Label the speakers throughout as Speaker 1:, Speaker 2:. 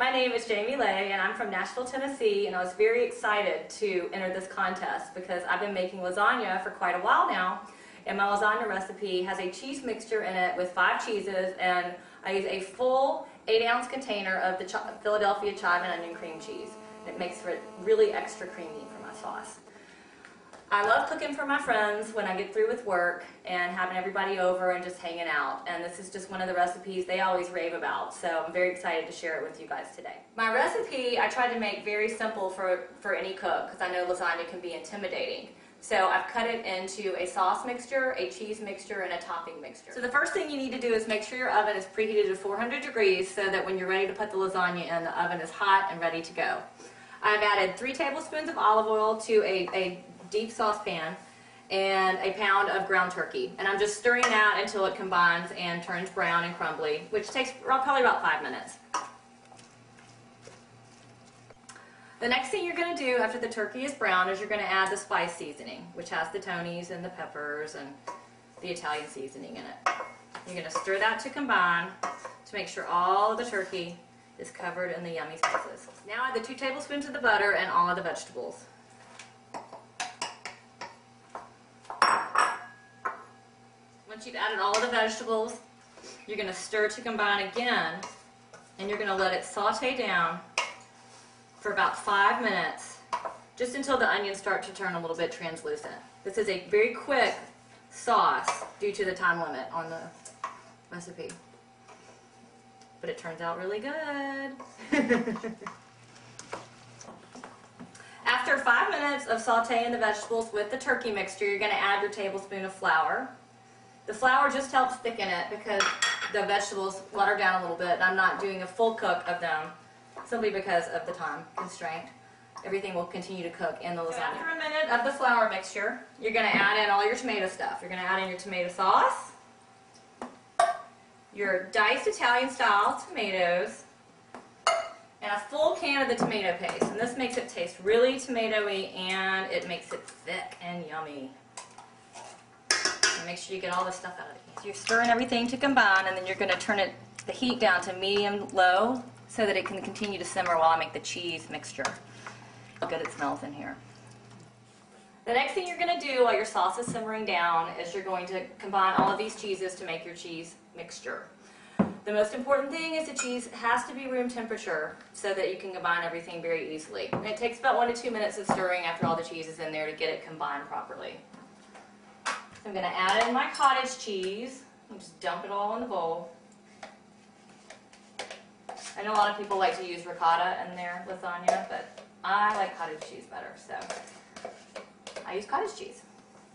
Speaker 1: my name is Jamie Lay, and I'm from Nashville, Tennessee, and I was very excited to enter this contest because I've been making lasagna for quite a while now, and my lasagna recipe has a cheese mixture in it with 5 cheeses, and I use a full 8-ounce container of the Philadelphia chive and onion cream cheese. It makes it really extra creamy for my sauce. I love cooking for my friends when I get through with work and having everybody over and just hanging out. And this is just one of the recipes they always rave about. So I'm very excited to share it with you guys today. My recipe I tried to make very simple for any cook because I know lasagna can be intimidating. So I've cut it into a sauce mixture, a cheese mixture, and a topping mixture. So the first thing you need to do is make sure your oven is preheated to 400 degrees so that when you're ready to put the lasagna in, the oven is hot and ready to go. I've added 3 tablespoons of olive oil to a deep saucepan and a pound of ground turkey, and I'm just stirring that until it combines and turns brown and crumbly, which takes probably about 5 minutes. The next thing you're going to do after the turkey is brown is you're going to add the spice seasoning, which has the Tony's and the peppers and the Italian seasoning in it. You're going to stir that to combine to make sure all of the turkey is covered in the yummy spices. Now add the 2 tablespoons of the butter and all of the vegetables. Once you've added all of the vegetables, you're going to stir to combine again, and you're going to let it saute down for about 5 minutes, just until the onions start to turn a little bit translucent. This is a very quick sauce due to the time limit on the recipe, but it turns out really good. After 5 minutes of sauteing the vegetables with the turkey mixture, you're going to add your tablespoon of flour. The flour just helps thicken it because the vegetables water down a little bit, and I'm not doing a full cook of them simply because of the time constraint. Everything will continue to cook in the lasagna. So after a minute of the flour mixture, you're going to add in all your tomato stuff. You're going to add in your tomato sauce, your diced Italian style tomatoes, and a full can of the tomato paste. And this makes it taste really tomatoey, and it makes it thick and yummy. And make sure you get all the stuff out of it. So you're stirring everything to combine, and then you're going to turn the heat down to medium-low so that it can continue to simmer while I make the cheese mixture. How good it smells in here. The next thing you're going to do while your sauce is simmering down is you're going to combine all of these cheeses to make your cheese mixture. The most important thing is the cheese has to be room temperature so that you can combine everything very easily. And it takes about 1 to 2 minutes of stirring after all the cheese is in there to get it combined properly. So I'm going to add in my cottage cheese and just dump it all in the bowl. I know a lot of people like to use ricotta in their lasagna, but I like cottage cheese better, so I use cottage cheese.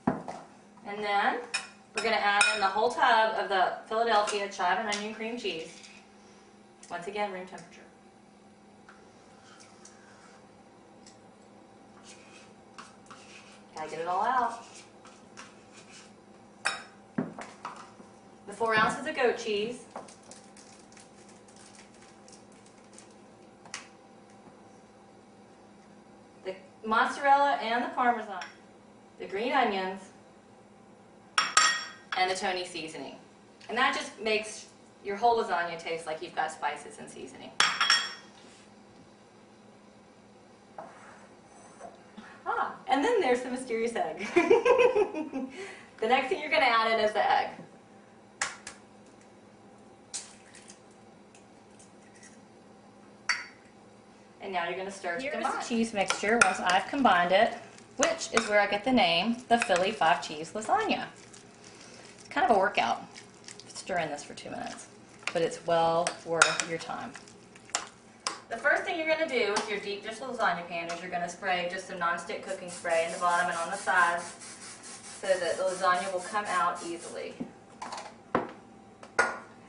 Speaker 1: And then we're going to add in the whole tub of the Philadelphia chive and onion cream cheese. Once again, room temperature. Gotta get it all out. The 4 ounces of goat cheese. The mozzarella and the Parmesan. The green onions. And the Tony seasoning. And that just makes your whole lasagna taste like you've got spices and seasoning. And then there's the mysterious egg. The next thing you're going to add in is the egg. And now you're going to stir to combine. Here's the cheese mixture once I've combined it, which is where I get the name, the Philly 5-cheese lasagna. It's kind of a workout, stirring this for 2 minutes, but it's well worth your time. The first thing you're going to do with your deep dish lasagna pan is you're going to spray just some nonstick cooking spray in the bottom and on the sides so that the lasagna will come out easily.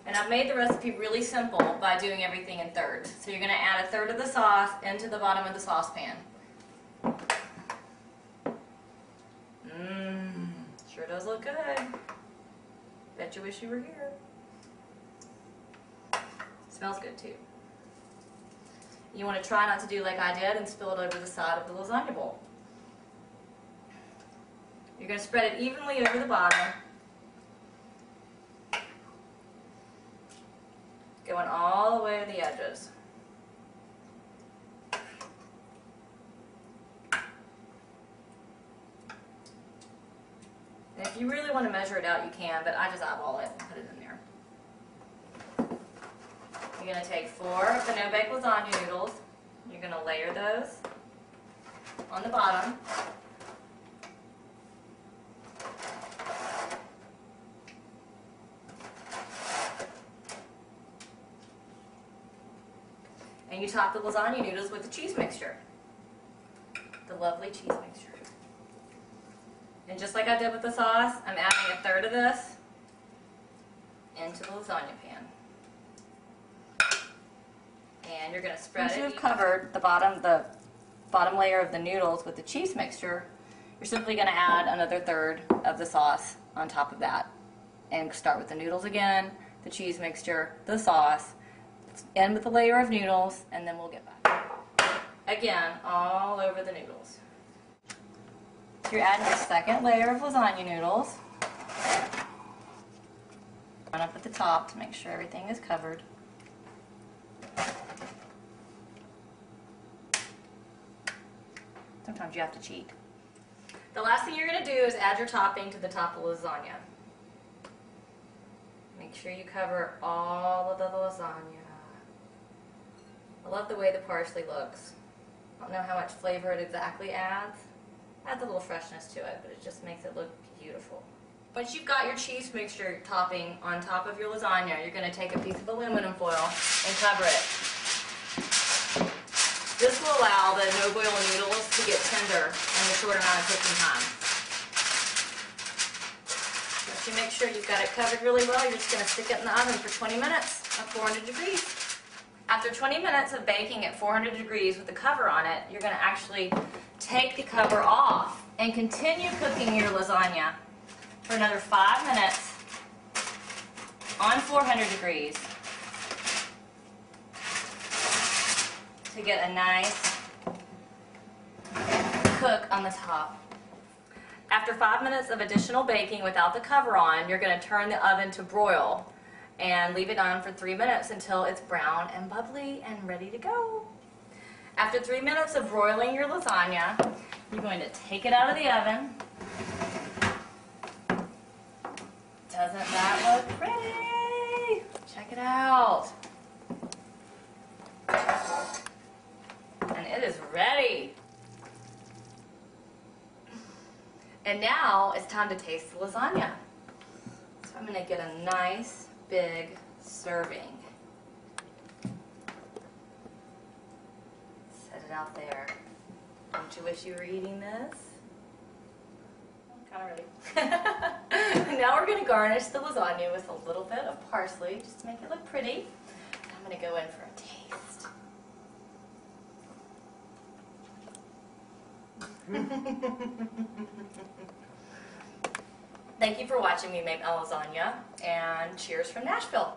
Speaker 1: And I've made the recipe really simple by doing everything in thirds. So you're going to add 1/3 of the sauce into the bottom of the saucepan. Sure does look good. Bet you wish you were here. Smells good too. You want to try not to do like I did and spill it over the side of the lasagna bowl. You're going to spread it evenly over the bottom, going all the way to the edges. If you really want to measure it out, you can, but I just eyeball it and put it in there. You're going to take 4 of the no-bake lasagna noodles. You're going to layer those on the bottom. And you top the lasagna noodles with the cheese mixture. The lovely cheese mixture. And just like I did with the sauce, I'm adding 1/3 of this into the lasagna pan. And you're going to spread it. Once you've covered the bottom layer of the noodles with the cheese mixture, you're simply going to add another 1/3 of the sauce on top of that. And start with the noodles again, the cheese mixture, the sauce, end with a layer of noodles, and then we'll get back. Again, all over the noodles. You're adding your second layer of lasagna noodles. Run up at the top to make sure everything is covered. Sometimes you have to cheat. The last thing you're going to do is add your topping to the top of the lasagna. Make sure you cover all of the lasagna. I love the way the parsley looks. I don't know how much flavor it exactly adds. Adds a little freshness to it, but it just makes it look beautiful. Once you've got your cheese mixture topping on top of your lasagna, you're going to take a piece of aluminum foil and cover it. This will allow the no-boil noodles to get tender in a short amount of cooking time. Once you make sure you've got it covered really well, you're just going to stick it in the oven for 20 minutes at 400 degrees. After 20 minutes of baking at 400 degrees with the cover on it, you're going to actually take the cover off and continue cooking your lasagna for another 5 minutes on 400 degrees to get a nice cook on the top. After 5 minutes of additional baking without the cover on, you're going to turn the oven to broil and leave it on for 3 minutes until it's brown and bubbly and ready to go. After 3 minutes of broiling your lasagna, you're going to take it out of the oven. Doesn't that look pretty? Check it out. And it is ready. And now it's time to taste the lasagna. So I'm going to get a nice big serving. Set it out there. Don't you wish you were eating this? I'm kind of ready. Now we're going to garnish the lasagna with a little bit of parsley just to make it look pretty. I'm going to go in for a taste. Thank you for watching me make a lasagna, and cheers from Nashville.